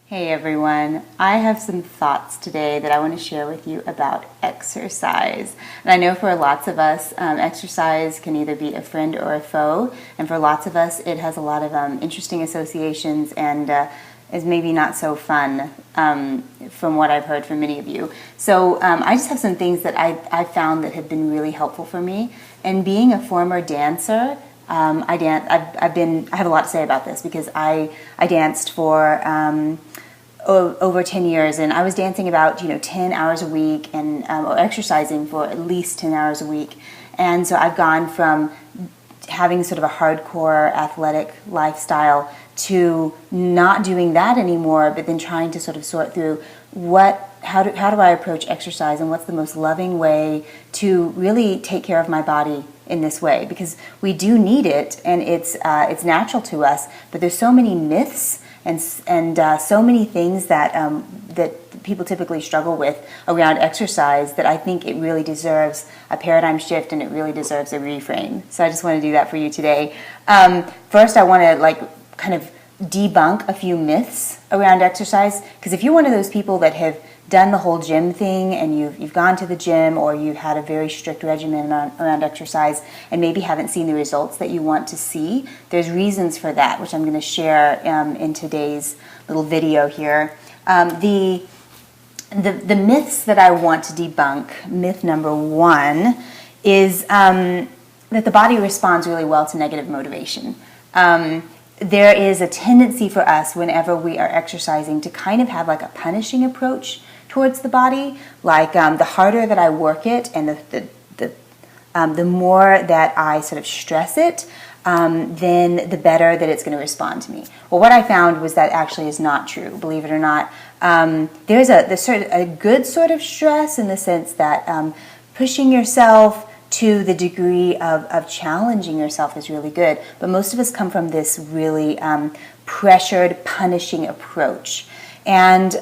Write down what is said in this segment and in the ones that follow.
Hey everyone, I have some thoughts today that I want to share with you about exercise. And I know for lots of us, exercise can either be a friend or a foe, and for lots of us it has a lot of interesting associations and is maybe not so fun from what I've heard from many of you. So I just have some things that I found that have been really helpful for me. And being a former dancer, I have a lot to say about this because I danced for over 10 years, and I was dancing about 10 hours a week and or exercising for at least 10 hours a week. And so I've gone from having sort of a hardcore athletic lifestyle to not doing that anymore, but then trying to sort of sort through how do I approach exercise and what's the most loving way to really take care of my body in this way, because we do need it and it's natural to us, but there's so many myths and so many things that people typically struggle with around exercise that I think it really deserves a paradigm shift and it really deserves a reframe. So I just want to do that for you today. First, I want to kind of debunk a few myths around exercise, because if you're one of those people that have done the whole gym thing and you've gone to the gym or you've had a very strict regimen around exercise and maybe haven't seen the results that you want to see, there's reasons for that, which I'm going to share in today's little video here. The myths that I want to debunk, myth number one, is that the body responds really well to negative motivation. There is a tendency for us whenever we are exercising to kind of have like a punishing approach towards the body, like the harder that I work it and the more that I sort of stress it, then the better that it's going to respond to me. Well, what I found was that actually is not true, believe it or not. There's a good sort of stress in the sense that pushing yourself to the degree of challenging yourself is really good, but most of us come from this really pressured, punishing approach. And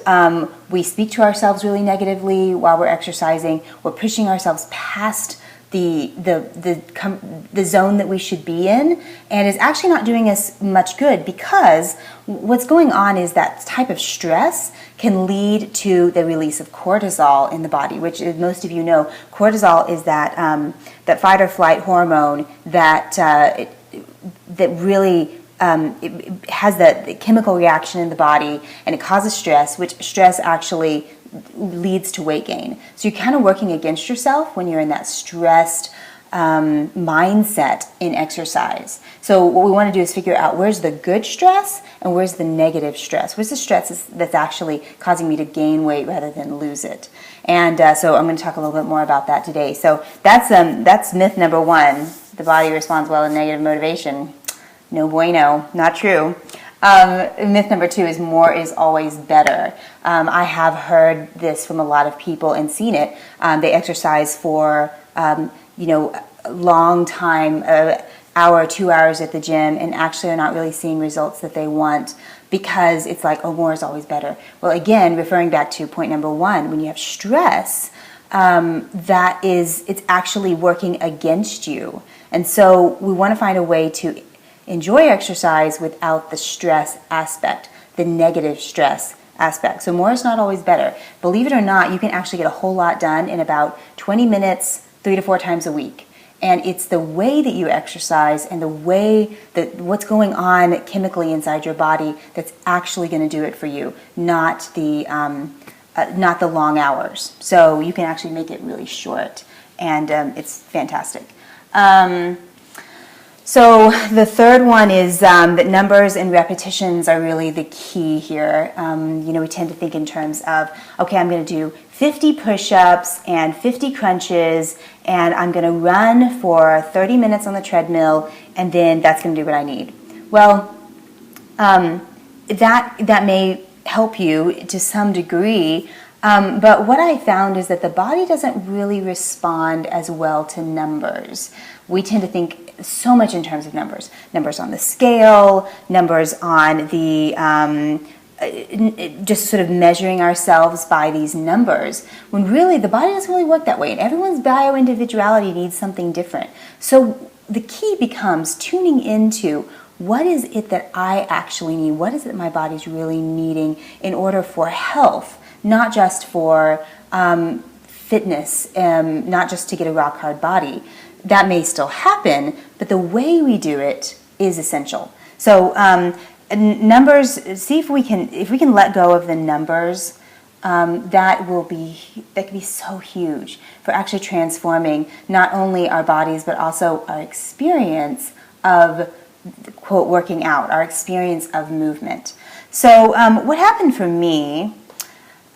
we speak to ourselves really negatively while we're exercising. We're pushing ourselves past the zone that we should be in, and it's actually not doing us much good, because what's going on is that type of stress can lead to the release of cortisol in the body, which, as most of you know, cortisol is that fight or flight hormone that really it has the chemical reaction in the body, and it causes stress, which stress actually leads to weight gain. So you're kind of working against yourself when you're in that stressed mindset in exercise. So what we want to do is figure out where's the good stress and where's the negative stress. Where's the stress that's actually causing me to gain weight rather than lose it. And so I'm going to talk a little bit more about that today. So that's myth number one. The body responds well to negative motivation. No bueno, not true. Myth number two is more is always better. I have heard this from a lot of people and seen it. They exercise for a long time, hour, 2 hours at the gym, and actually are not really seeing results that they want, because it's like, oh, more is always better. Well, again, referring back to point number one, when you have stress, it's actually working against you. And so we want to find a way to enjoy exercise without the stress aspect, the negative stress aspect. So more is not always better. Believe it or not, you can actually get a whole lot done in about 20 minutes, 3 to 4 times a week. And it's the way that you exercise and the way that what's going on chemically inside your body that's actually going to do it for you, not the long hours. So you can actually make it really short, and it's fantastic. So the third one is that numbers and repetitions are really the key here. We tend to think in terms of, okay, I'm going to do 50 push-ups and 50 crunches, and I'm going to run for 30 minutes on the treadmill, and then that's going to do what I need. Well, that may help you to some degree, but what I found is that the body doesn't really respond as well to numbers. We tend to think so much in terms of numbers on the scale, numbers on the just sort of measuring ourselves by these numbers, when really the body doesn't really work that way, and everyone's bio-individuality needs something different. So the key becomes tuning into what is it that I actually need? What is it my body's really needing in order for health, not just for fitness, not just to get a rock hard body. That may still happen, but the way we do it is essential. So numbers, see if we can let go of the numbers. That can be so huge for actually transforming not only our bodies but also our experience of, quote, working out, our experience of movement. So what happened for me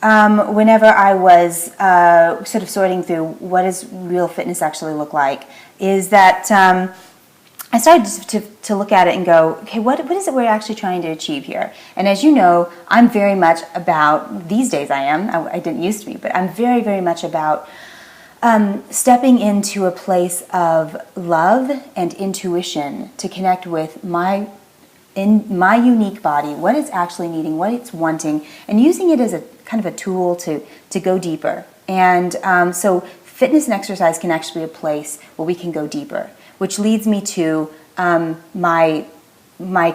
whenever I was sort of sorting through what does real fitness actually look like is that I started to look at it and go, okay, what is it we're actually trying to achieve here? And as you know, I'm very much about, these days I didn't used to be, but I'm very, very much about stepping into a place of love and intuition to connect with my unique body, what it's actually needing, what it's wanting, and using it as a kind of a tool to go deeper. And so fitness and exercise can actually be a place where we can go deeper, which leads me to my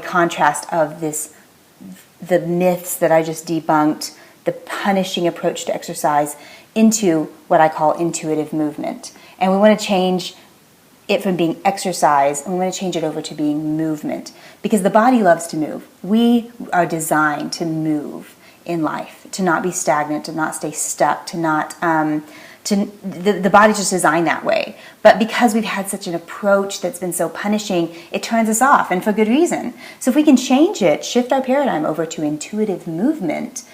contrast of the myths that I just debunked, the punishing approach to exercise, into what I call intuitive movement. And we want to change it from being exercise, and we want to change it over to being movement, because the body loves to move. We are designed to move in life, to not be stagnant, to not stay stuck, to not the body's just designed that way. But because we've had such an approach that's been so punishing, it turns us off, and for good reason. So if we can change it, shift our paradigm over to intuitive movement,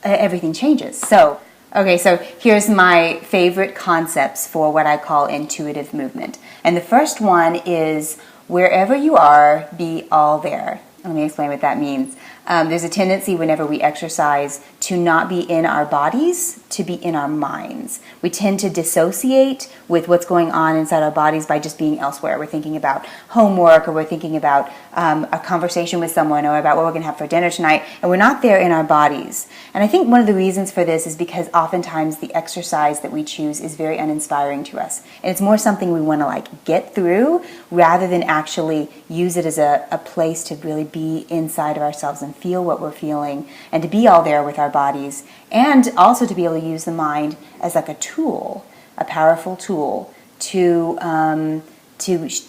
everything changes. So here's my favorite concepts for what I call intuitive movement. And the first one is, wherever you are, be all there. Let me explain what that means. There's a tendency whenever we exercise to not be in our bodies, to be in our minds. We tend to dissociate with what's going on inside our bodies by just being elsewhere. We're thinking about homework, or we're thinking about a conversation with someone, or about what we're going to have for dinner tonight, and we're not there in our bodies. And I think one of the reasons for this is because oftentimes the exercise that we choose is very uninspiring to us. And it's more something we want to get through rather than actually use it as a place to really be inside of ourselves and feel what we're feeling, and to be all there with our bodies, and also to be able to use the mind as a tool, a powerful tool to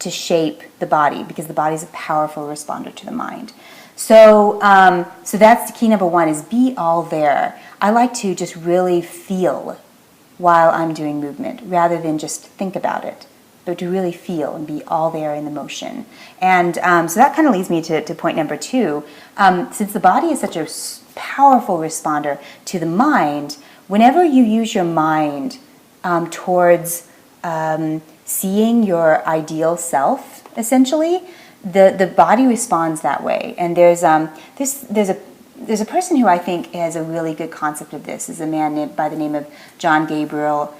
shape the body, because the body is a powerful responder to the mind. So that's key number one, is be all there. I like to just really feel while I'm doing movement rather than just think about it, but to really feel and be all there in the motion. And so that kind of leads me to point number two. Since the body is such a powerful responder to the mind, whenever you use your mind towards seeing your ideal self, essentially, the body responds that way. And there's a person who I think has a really good concept of this. Is a man by the name of John Gabriel.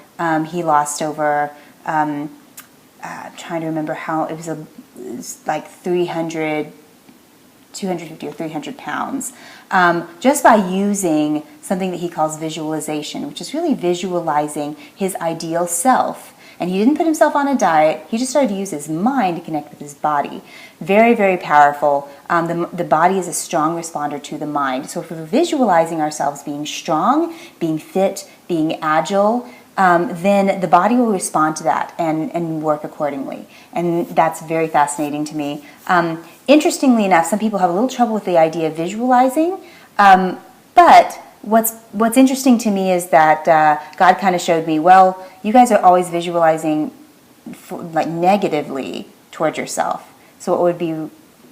He lost over, I'm trying to remember how, it was like 250 or 300 pounds, just by using something that he calls visualization, which is really visualizing his ideal self. And he didn't put himself on a diet. He just started to use his mind to connect with his body. Very, very powerful. The body is a strong responder to the mind. So if we're visualizing ourselves being strong, being fit, being agile, then the body will respond to that and work accordingly. And that's very fascinating to me. Interestingly enough, some people have a little trouble with the idea of visualizing, but what's interesting to me is that God kind of showed me, well, you guys are always visualizing negatively towards yourself. So what would be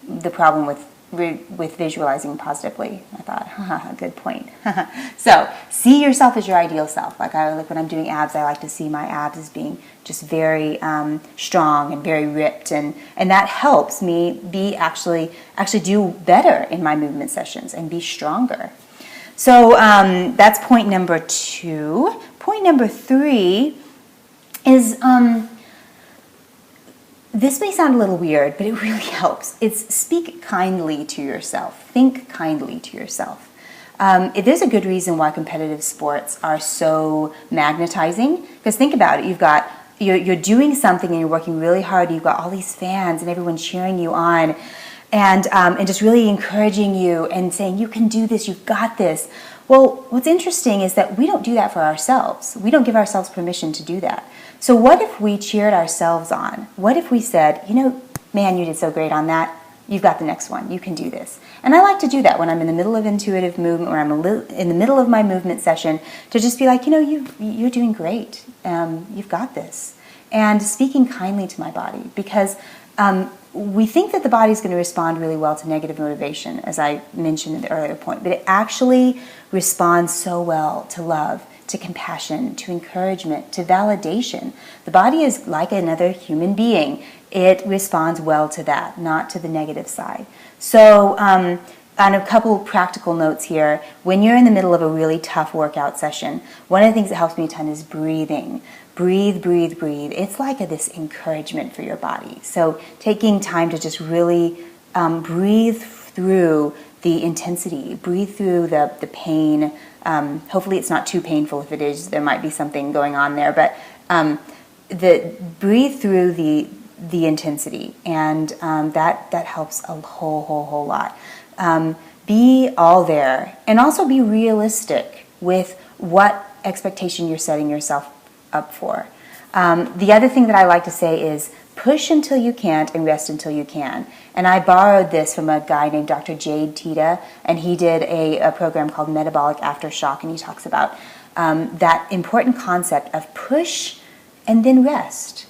the problem with visualizing positively? I thought, good point. So see yourself as your ideal self. Like when I'm doing abs, I like to see my abs as being just very strong and very ripped, and that helps me be actually do better in my movement sessions and be stronger. So that's point number two. Point number three is, this may sound a little weird, but it really helps. It's speak kindly to yourself. Think kindly to yourself. There's a good reason why competitive sports are so magnetizing. Because think about it. You're doing something and you're working really hard. You've got all these fans and everyone cheering you on. and just really encouraging you and saying, you can do this, you've got this. Well, what's interesting is that we don't do that for ourselves. We don't give ourselves permission to do that. So what if we cheered ourselves on? What if we said, man, you did so great on that. You've got the next one. You can do this. And I like to do that when I'm in the middle of intuitive movement, or I'm in the middle of my movement session, to just be like, you're doing great. You've got this. And speaking kindly to my body, because we think that the body's going to respond really well to negative motivation, as I mentioned in the earlier point, but it actually responds so well to love, to compassion, to encouragement, to validation. The body is like another human being. It responds well to that, not to the negative side. So on a couple practical notes here, when you're in the middle of a really tough workout session, one of the things that helps me a ton is breathing. Breathe, breathe, breathe. It's like this encouragement for your body. So taking time to just really breathe through the intensity, breathe through the pain. Hopefully it's not too painful. If it is, there might be something going on there. But breathe through the intensity, and that helps a whole lot. Be all there, and also be realistic with what expectation you're setting yourself up for. The other thing that I like to say is push until you can't and rest until you can. And I borrowed this from a guy named Dr. Jade Teta, and he did a program called Metabolic Aftershock, and he talks about that important concept of push and then rest.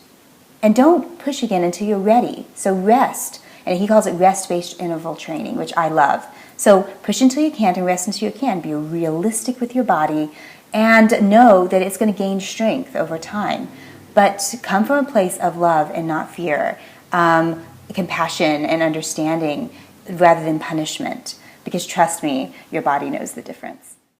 And don't push again until you're ready. So rest. And he calls it rest-based interval training, which I love. So push until you can't and rest until you can. Be realistic with your body and know that it's going to gain strength over time. But come from a place of love and not fear, compassion and understanding rather than punishment. Because trust me, your body knows the difference.